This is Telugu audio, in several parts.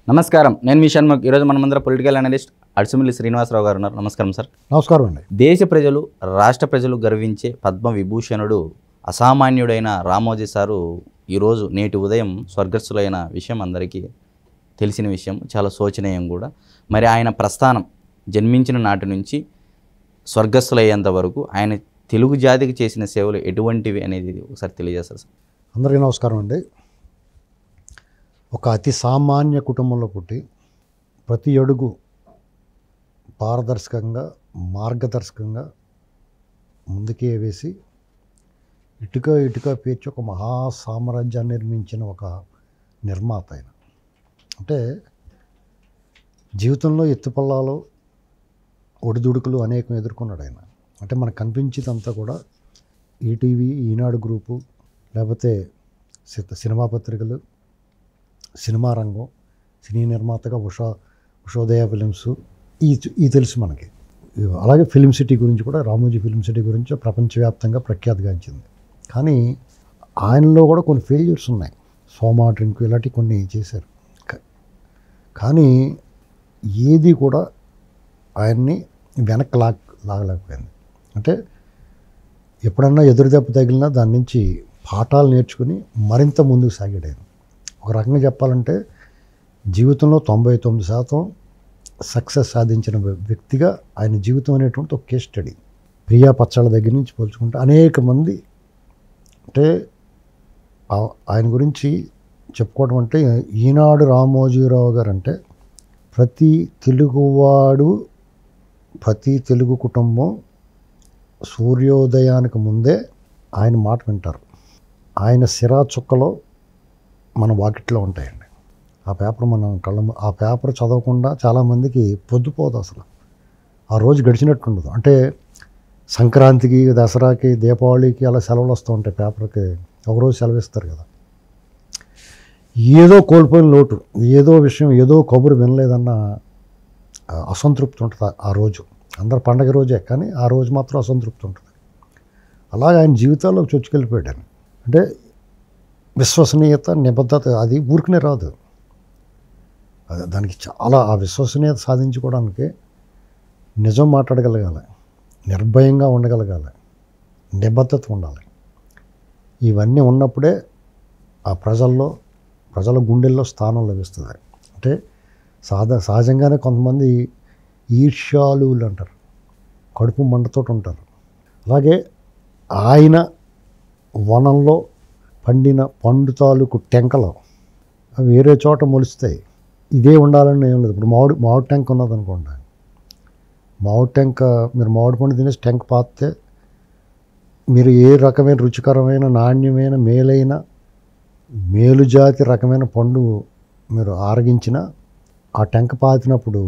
నమస్కారం, నేను మీ షణ్ముఖ్. ఈరోజు మనమందరం పొలిటికల్ అనలిస్ట్ అడిసిమిల్లి శ్రీనివాసరావు గారు ఉన్నారు. నమస్కారం సార్. నమస్కారం అండి. దేశ ప్రజలు, రాష్ట్ర ప్రజలు గర్వించే పద్మ విభూషణుడు, అసామాన్యుడైన రామోజీ సారు ఈరోజు నేటి ఉదయం స్వర్గస్థులైన విషయం అందరికీ తెలిసిన విషయం, చాలా శోచనీయం కూడా. మరి ఆయన ప్రస్థానం జన్మించిన నాటి నుంచి స్వర్గస్థులయ్యేంత వరకు ఆయన తెలుగు జాతికి చేసిన సేవలు ఎటువంటివి అనేది ఒకసారి తెలియజేస్తారు సార్. అందరికీ నమస్కారం అండి. ఒక అతి సామాన్య కుటుంబంలో పుట్టి ప్రతి అడుగు పారదర్శకంగా మార్గదర్శకంగా ముందుకే వేసి ఇటుక పేర్చి ఒక మహా సామ్రాజ్యాన్ని నిర్మించిన ఒక నిర్మాత ఆయన. అంటే జీవితంలో ఎత్తుపల్లాలు ఒడిదుడుకులు అనేకం ఎదుర్కొన్నాడు ఆయన. అంటే మనకు కనిపించేదంతా కూడా ఈటీవీ, ఈనాడు గ్రూపు, లేకపోతే సినిమా పత్రికలు, సినిమా రంగం, సినీ నిర్మాతగా ఉషోదయ ఫిలిమ్స్ ఈ తెలుసు మనకి. అలాగే ఫిలిం సిటీ గురించి కూడా, రామోజీ ఫిలిం సిటీ గురించి ప్రపంచవ్యాప్తంగా ప్రఖ్యాతిగాంచింది. కానీ ఆయనలో కూడా కొన్ని ఫెయిల్యూర్స్ ఉన్నాయి. సోమా డ్రింక్ ఇలాంటివి కొన్ని చేశారు. కానీ ఏది కూడా ఆయన్ని వెనక్కి లాగలేకపోయింది. అంటే ఎప్పుడన్నా ఎదురుదెబ్బ తగిలినా దాని నుంచి పాఠాలు నేర్చుకుని మరింత ముందుకు సాగాడు ఆయన. ఒక రకంగా చెప్పాలంటే జీవితంలో 99% సక్సెస్ సాధించిన వ్యక్తిగా ఆయన జీవితం అనేటువంటి ఒక కేస్ స్టడీ. ప్రియా పచ్చళ్ళ దగ్గర నుంచి పోల్చుకుంటే అనేక మంది, అంటే ఆయన గురించి చెప్పుకోవడం అంటే, ఈనాడు రామోజీరావు గారు అంటే ప్రతి తెలుగువాడు, ప్రతి తెలుగు కుటుంబం సూర్యోదయానికి ముందే ఆయన మాట వింటారు. ఆయన సిరా చుక్కలో మన వాకిట్లో ఉంటాయండి. ఆ పేపర్ మనం ఆ పేపర్ చదవకుండా చాలామందికి పొద్దుపోదు, అసలు ఆ రోజు గడిచినట్టుండదు. అంటే సంక్రాంతికి, దసరాకి, దీపావళికి అలా సెలవులు వస్తూ ఉంటాయి. పేపర్కి ఒకరోజు సెలవు ఇస్తారు కదా. ఏదో కోల్పోయిన లోటు, ఏదో విషయం, ఏదో కబురు వినలేదన్న అసంతృప్తి ఉంటుంది ఆ రోజు. అందరు పండగ రోజే, కానీ ఆ రోజు మాత్రం అసంతృప్తి ఉంటుంది. అలాగే ఆయన జీవితాల్లో చొచ్చుకెళ్ళిపోయాడు. అంటే విశ్వసనీయత, నిబద్ధత అది ఊరికనే రాదు. దానికి చాలా ఆ విశ్వసనీయత సాధించుకోవడానికి నిజం మాట్లాడగలగాలి, నిర్భయంగా ఉండగలగాలి, నిబద్ధత ఉండాలి. ఇవన్నీ ఉన్నప్పుడే ఆ ప్రజల గుండెల్లో స్థానం లభిస్తుంది. అంటే సహజంగానే కొంతమంది ఈర్ష్యాలువులు అంటారు, కడుపు మంటతోటి ఉంటారు. అలాగే ఆయన వనంలో పండిన పండు తాలూకు టెంకలు అవి వేరే చోట మొలుస్తాయి. ఇదే ఉండాలని ఏం లేదు. ఇప్పుడు మామిడి టెంక ఉన్నదనుకోండి, మామిడి టెంక మీరు మామిడి పండు తినేసి టెంక పాతితే మీరు ఏ రకమైన రుచికరమైన, నాణ్యమైన, మేలుజాతి రకమైన పండు మీరు ఆరగించినా ఆ టెంక పాతినప్పుడు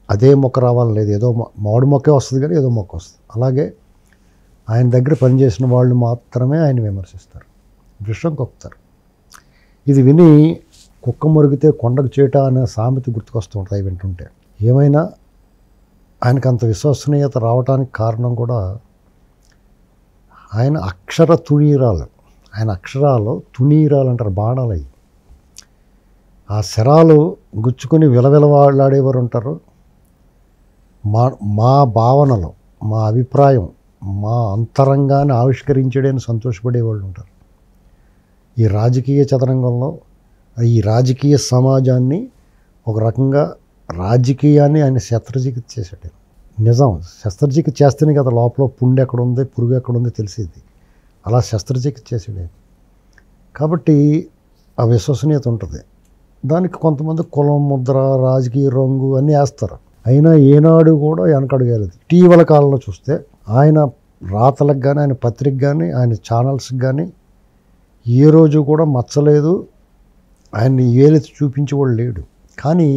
అదే మొక్క రావాలని లేదు. ఏదో మామిడి మొక్కే వస్తుంది, కానీ ఏదో మొక్క వస్తుంది. అలాగే ఆయన దగ్గర పనిచేసిన వాళ్ళు మాత్రమే ఆయన విమర్శిస్తారు, విషం కక్కుతారు. ఇది విని కుక్క మురిగితే కొండకు చేట అనే సామెత గుర్తుకొస్తూ ఉంటాయి వింటుంటే. ఏమైనా ఆయనకు అంత విశ్వసనీయత రావడానికి కారణం కూడా ఆయన అక్షర తుణీరాలు. ఆయన అక్షరాలు తుణీరాలు అంటారు, బాణాలు. అవి ఆ శరాలు గుచ్చుకొని విలవిలవాడేవారు ఉంటారు. మా భావనలు, మా అభిప్రాయం, మా అంతరంగాన్ని ఆవిష్కరించడానికి సంతోషపడేవాళ్ళు ఉంటారు. ఈ రాజకీయ చదరంగంలో ఈ రాజకీయ సమాజాన్ని ఒక రకంగా రాజకీయాన్ని ఆయన శస్త్రచికిత్స చేశాడు. నిజం, శస్త్రచికిత్స చేస్తేనే కదా లోపల పుండు ఎక్కడుంది, పురుగు ఎక్కడుంది తెలిసేది. అలా శస్త్రచికిత్స చేశాడు. కాబట్టి ఆ విశ్వసనీయత ఉంటుంది. దానికి కొంతమంది కులం ముద్ర, రాజకీయ రంగు అన్నీ వేస్తారు. అయినా ఏనాడు కూడా వెనకడుగలేదు. ఇటీవల కాలంలో చూస్తే ఆయన రాతలకు కానీ, ఆయన పత్రిక కానీ, ఆయన ఛానల్స్కి కానీ ఏ రోజు కూడా మచ్చలేదు. ఆయన్ని ఏలెత్తి చూపించేవాడు లేడు. కానీ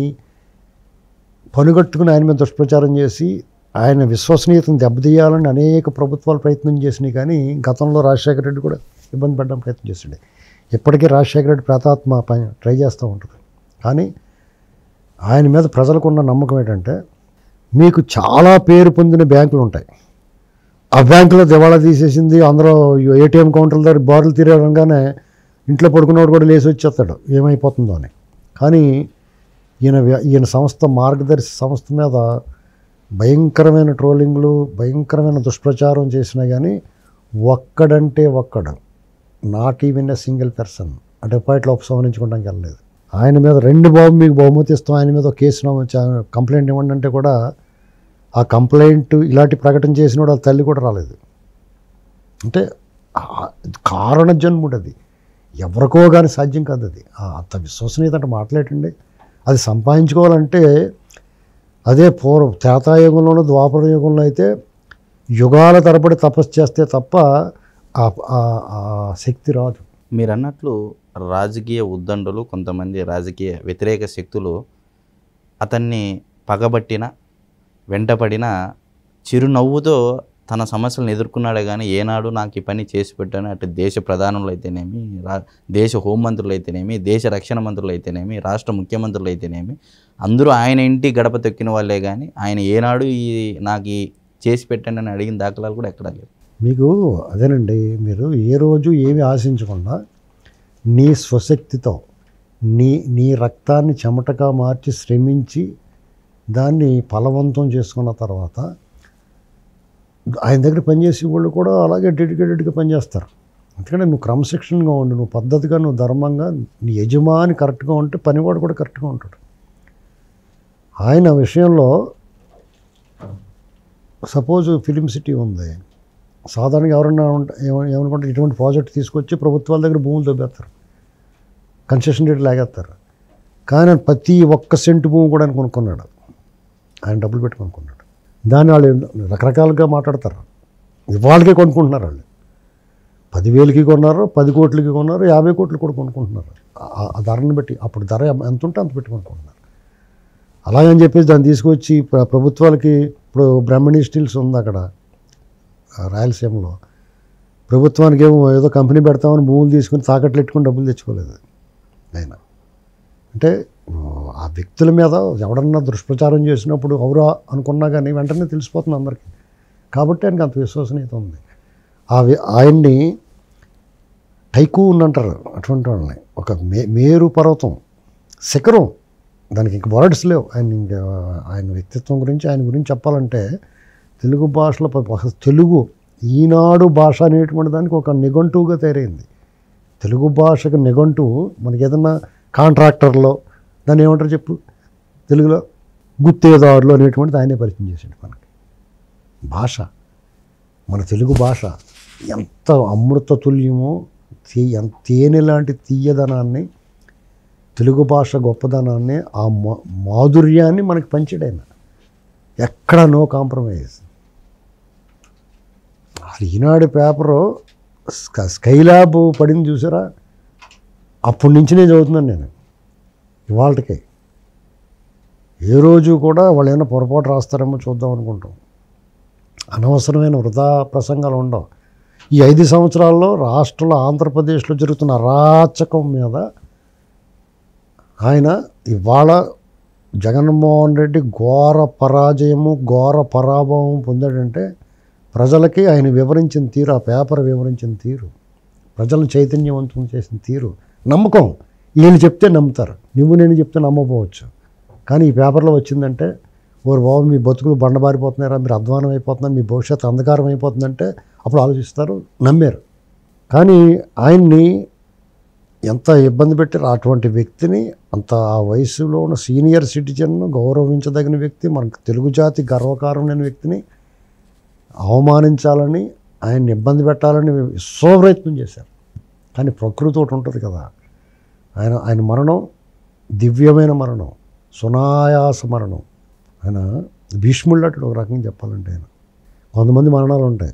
పనుగట్టుకుని ఆయన మీద దుష్ప్రచారం చేసి ఆయన విశ్వసనీయతను దెబ్బతీయాలని అనేక ప్రభుత్వాలు ప్రయత్నం చేసినాయి. కానీ గతంలో రాజశేఖర రెడ్డి కూడా ఇబ్బంది పడడం ప్రయత్నం చేశాడు. ఇప్పటికీ రాజశేఖర రెడ్డి ప్రేతాత్మ ట్రై చేస్తూ ఉంటుంది. కానీ ఆయన మీద ప్రజలకు ఉన్న నమ్మకం ఏంటంటే, మీకు చాలా పేరు పొందిన బ్యాంకులు ఉంటాయి, ఆ బ్యాంకులో దివాళా తీసేసింది, అందరూ ఏటీఎం కౌంటర్ల దగ్గర బారులు తిరగగానే ఇంట్లో పడుకున్నవాడు కూడా లేచి వచ్చేస్తాడు ఏమైపోతుందో అని. కానీ ఈయన సంస్థ మార్గదర్శి సంస్థ మీద భయంకరమైన ట్రోలింగ్లు, భయంకరమైన దుష్ప్రచారం చేసినా కానీ ఒక్కడంటే ఒక్కడు, not even a single person ఆ డిపాజిట్లో ఉపసంహరించుకోవడానికి వెళ్ళలేదు. ఆయన మీద మీకు బహుమతి ఇస్తాం, ఆయన మీద ఒక కేసు కంప్లైంట్ ఇవ్వండి అంటే కూడా ఆ కంప్లైంట్ ఇలాంటి ప్రకటన చేసిన వాళ్ళ తల్లి కూడా రాలేదు. అంటే కారణ జన్ముడు అది, ఎవరికో కానీ సాధ్యం కాదు అది. అంత విశ్వసనీయత అంటే మాట్లాడండి. అది సంపాదించుకోవాలంటే అదే త్రేతాయుగంలోనూ ద్వాపర యుగంలో అయితే యుగాల తరబడి తపస్సు చేస్తే తప్ప ఆ శక్తి రాదు. మీరు అన్నట్లు రాజకీయ ఉద్దండులు, కొంతమంది రాజకీయ వ్యతిరేక శక్తులు అతన్ని పగబట్టిన, వెంటపడిన చిరునవ్వుతో తన సమస్యలను ఎదుర్కొన్నాడే కానీ ఏనాడు నాకు ఈ పని చేసి పెట్టాను అటు దేశ ప్రధానులు అయితేనేమి, దేశ హోంమంత్రులు అయితేనేమి, దేశ రక్షణ మంత్రులు అయితేనేమి, రాష్ట్ర ముఖ్యమంత్రులు అయితేనేమి, అందరూ ఆయన ఇంటి గడప తొక్కిన వాళ్ళే కానీ ఆయన ఏనాడు నాకు చేసి పెట్టండి అని అడిగిన దాఖలాలు కూడా ఎక్కడా లేవు. మీకు అదేనండి, మీరు ఏ రోజు ఏమి ఆశించకుండా నీ స్వశక్తితో నీ రక్తాన్ని చెమటగా మార్చి శ్రమించి దాన్ని ఫలవంతం చేసుకున్న తర్వాత ఆయన దగ్గర పనిచేసే వాళ్ళు కూడా అలాగే డెడికేటెడ్గా పనిచేస్తారు. ఎందుకంటే నువ్వు క్రమశిక్షణగా ఉండి, నువ్వు పద్ధతిగా, నువ్వు ధర్మంగా, నీ యజమాని కరెక్ట్గా ఉంటే పనివాడు కూడా కరెక్ట్గా ఉంటాడు. ఆయన విషయంలో సపోజ్ ఫిలిం సిటీ ఉంది, సాధారణంగా ఎవరన్నా ఏమనుకుంటే ఇటువంటి ప్రాజెక్ట్ తీసుకొచ్చి ప్రభుత్వాల దగ్గర భూములు దొబ్బేస్తారు, కన్సెషన్ రేట్ లాగేస్తారు. కానీ ప్రతి ఒక్క సెంటు భూమి కూడా ఆయన కొనుక్కున్నాడు, ఆయన డబ్బులు పెట్టి కొనుక్కున్నాడు. దాన్ని వాళ్ళు రకరకాలుగా మాట్లాడతారు. ఇవాళకే కొనుక్కుంటున్నారు, వాళ్ళు 10,000కి కొన్నారు, 10 కోట్లకి కొన్నారు, 50 కోట్లు కూడా కొనుక్కుంటున్నారు. ఆ ధరను బట్టి అప్పుడు ధర ఎంత ఉంటే అంత పెట్టి కొనుక్కుంటున్నారు. అలాగని చెప్పేసి దాన్ని తీసుకొచ్చి ప్రభుత్వాలకి, ఇప్పుడు బ్రహ్మణి స్టీల్స్ ఉంది అక్కడ రాయలసీమలో, ప్రభుత్వానికి ఏదో కంపెనీ పెడతామని భూములు తీసుకుని తాకట్లు పెట్టుకుని డబ్బులు తెచ్చుకోలేదు ఆయన. అంటే ఆ వ్యక్తుల మీద ఎవడన్నా దుష్ప్రచారం చేసినప్పుడు ఎవరా అనుకున్నా కానీ వెంటనే తెలిసిపోతుంది అందరికీ. కాబట్టి ఆయనకి అంత విశ్వసనీయత ఉంది. ఆయన్ని టైకూన్ అంటారు అటువంటి వాళ్ళని. ఒక మేరు పర్వతం, శిఖరం, దానికి ఇంక వర్డ్స్ లేవు. ఆయన వ్యక్తిత్వం గురించి, ఆయన గురించి చెప్పాలంటే తెలుగు భాషలో తెలుగు ఈనాడు భాష అనేటువంటి దానికి ఒక నిఘంటువుగా తయారైంది. తెలుగు భాషకు నిఘంటువు మనకి ఏదన్నా కాంట్రాక్టర్లో దాన్ని ఏమంటారు చెప్పు తెలుగులో, గుత్తేదారులు అనేటువంటిది ఆయనే పరిచయం చేసాడు మనకి. భాష, మన తెలుగు భాష ఎంత అమృత తుల్యమో, తేనె లాంటి తీయదనాన్ని, తెలుగు భాష గొప్పదనాన్ని, ఆ మాధుర్యాన్ని మనకి పంచాడు ఆయన. ఎక్కడ నో కాంప్రమైజ్. అసలు ఈనాడు పేపరు స్కైలాబ్ పడింది చూసారా, అప్పటి నుంచి నేను చదువుతున్నాను నేను ఇవాళకి. ఏ రోజు కూడా వాళ్ళు ఏమైనా పొరపాటు రాస్తారేమో చూద్దాం అనుకుంటాం. అనవసరమైన వృధా ప్రసంగాలు ఉండవు. ఈ 5 సంవత్సరాల్లో రాష్ట్రంలో, ఆంధ్రప్రదేశ్లో జరుగుతున్న అరాచకం మీద ఆయన ఇవాళ జగన్మోహన్ రెడ్డి ఘోర పరాజయము, ఘోర పరాభవం పొందాడంటే ప్రజలకి ఆయన వివరించిన తీరు, ఆ పేపర్ వివరించిన తీరు, ప్రజలను చైతన్యవంతం చేసిన తీరు, నమ్మకం. ఈయన చెప్తే నమ్ముతారు, నేను చెప్తే నమ్మకపోవచ్చు. కానీ ఈ పేపర్లో వచ్చిందంటే, ఓరు బాబు మీ బతుకులు బండబారిపోతున్నారా, మీరు అధ్వానం అయిపోతున్నారు, మీ భవిష్యత్తు అంధకారం అయిపోతుందంటే అప్పుడు ఆలోచిస్తారు, నమ్మారు. కానీ ఆయన్ని ఎంత ఇబ్బంది పెట్టారు. అటువంటి వ్యక్తిని, అంత ఆ వయసులో ఉన్న సీనియర్ సిటిజన్ను, గౌరవించదగిన వ్యక్తి, మనకు తెలుగు జాతి గర్వకారమైన వ్యక్తిని అవమానించాలని, ఆయన్ని ఇబ్బంది పెట్టాలని విశ్వప్రయత్నం చేశారు. కానీ ప్రకృతి ఒకటి ఉంటుంది కదా, ఆయన మరణం దివ్యమైన మరణం, సునాయాస మరణం. ఆయన భీష్ముళ్ళట్టు ఒక రకంగా చెప్పాలంటే. ఆయన కొంతమంది మరణాలు ఉంటాయి,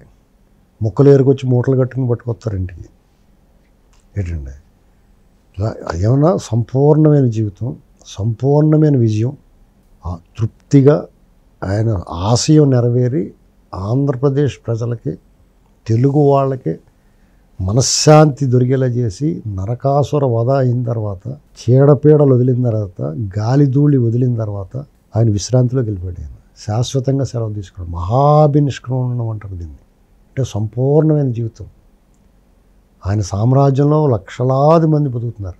ముక్కలు ఏరుకొచ్చి మూటలు కట్టుకుని పట్టుకొస్తారు ఇంటికి. ఏంటండి ఏమన్నా సంపూర్ణమైన జీవితం, సంపూర్ణమైన విజయం, తృప్తిగా ఆయన ఆశయం నెరవేరి ఆంధ్రప్రదేశ్ ప్రజలకి, తెలుగు వాళ్ళకి మనశ్శాంతి దొరికేలా చేసి, నరకాసుర వధ అయిన తర్వాత, చీడపీడలు వదిలిన తర్వాత, గాలిధూళి వదిలిన తర్వాత ఆయన విశ్రాంతిలోకి వెళ్ళిపోయాడు. ఆయన శాశ్వతంగా సెలవు తీసుకున్నాడు. మహాభినిష్క్రమణం అంటారు దీన్ని. అంటే సంపూర్ణమైన జీవితం. ఆయన సామ్రాజ్యంలో లక్షలాది మంది బతుకుతున్నారు.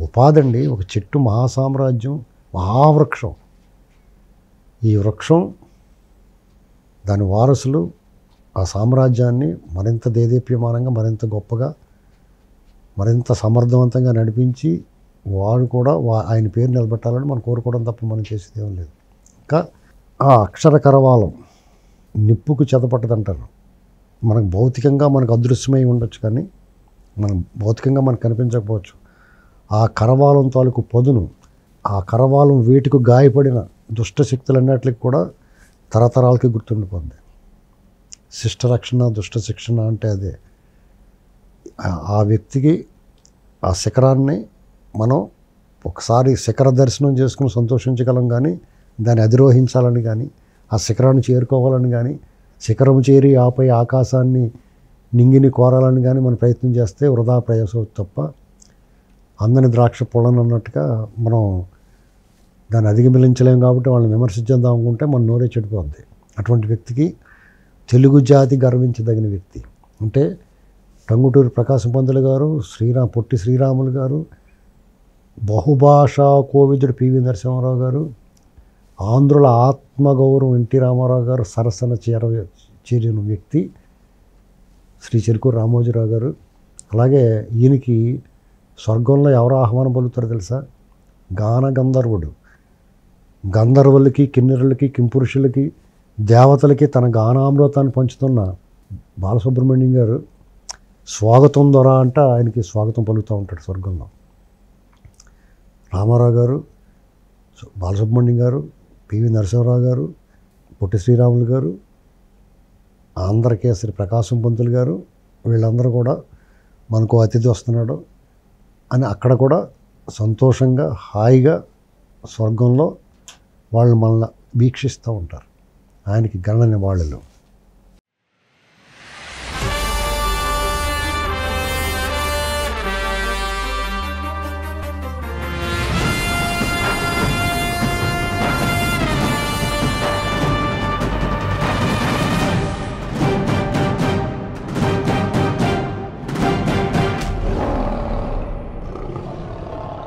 ఉపాధి అండి. ఒక చెట్టు మహాసామ్రాజ్యం, మహావృక్షం. ఈ వృక్షం, దాని వారసులు ఆ సామ్రాజ్యాన్ని మరింత దేదీప్యమానంగా, మరింత గొప్పగా, మరింత సమర్థవంతంగా నడిపించి వాడు కూడా ఆయన పేరు నిలబెట్టాలని మనం కోరుకోవడం తప్ప మనం చేసేది ఏం లేదు. ఇంకా ఆ అక్షర కరవాలం నిప్పుకు చెదపట్టదంటారు. మనకు భౌతికంగా మనకు అదృశ్యమై ఉండొచ్చు, కానీ మనం భౌతికంగా మనకు కనిపించకపోవచ్చు. ఆ కరవాలం తాలూకు పదును, ఆ కరవాలం వేటుకు గాయపడిన దుష్ట శక్తులన్నిటికి కూడా తరతరాలకి గుర్తుండిపోతుంది. శిష్ట రక్షణ, దుష్ట శిక్షణ అంటే అదే. ఆ వ్యక్తికి ఆ శిఖరాన్ని మనం ఒకసారి శిఖర దర్శనం చేసుకుని సంతోషించగలం, కానీ దాన్ని అధిరోహించాలని కానీ, ఆ శిఖరాన్ని చేరుకోవాలని కానీ, శిఖరం చేరి ఆపై ఆకాశాన్ని నింగిని కోరాలని కానీ మనం ప్రయత్నం చేస్తే వృధా ప్రయాసం తప్ప, అందని ద్రాక్ష పొలను అన్నట్టుగా మనం దాన్ని అధిగమించలేం. కాబట్టి వాళ్ళని విమర్శించేద్దాం అనుకుంటే మన నోరే చెడిపోద్ది. అటువంటి వ్యక్తికి తెలుగు జాతి గర్వించదగిన వ్యక్తి అంటే టంగుటూరి ప్రకాశం పంతులు గారు, పొట్టి శ్రీరాములు గారు, బహుభాషా కోవిదుడు పివి నరసింహారావు గారు, ఆంధ్రుల ఆత్మగౌరవం ఎన్టీ రామారావు గారు సరసన చేరిన వ్యక్తి శ్రీ చెరుకూరు రామోజీరావు గారు. అలాగే ఈయనకి స్వర్గంలో ఎవరు ఆహ్వానం పలుకుతారో తెలుసా? గాన గంధర్వుడు. గంధర్వులకి, కిన్నెరులకి, కింపురుషులకి, దేవతలకి తన గానామృతాన్ని పంచుతున్న బాలసుబ్రహ్మణ్యం గారు స్వాగతం దొర అంట ఆయనకి స్వాగతం పలుకుతూ ఉంటాడు స్వర్గంలో. రామారావు గారు, బాలసుబ్రహ్మణ్యం గారు, పివి నరసింహారావు గారు, పొట్టి శ్రీరాములు గారు, ఆంధ్రకేసరి ప్రకాశం పంతులు గారు, వీళ్ళందరూ కూడా మనకు అతిథి వస్తున్నాడు అని అక్కడ కూడా సంతోషంగా, హాయిగా స్వర్గంలో వాళ్ళు మనల్ని వీక్షిస్తూ ఉంటారు. ఆయనకి గణన వాళ్ళలో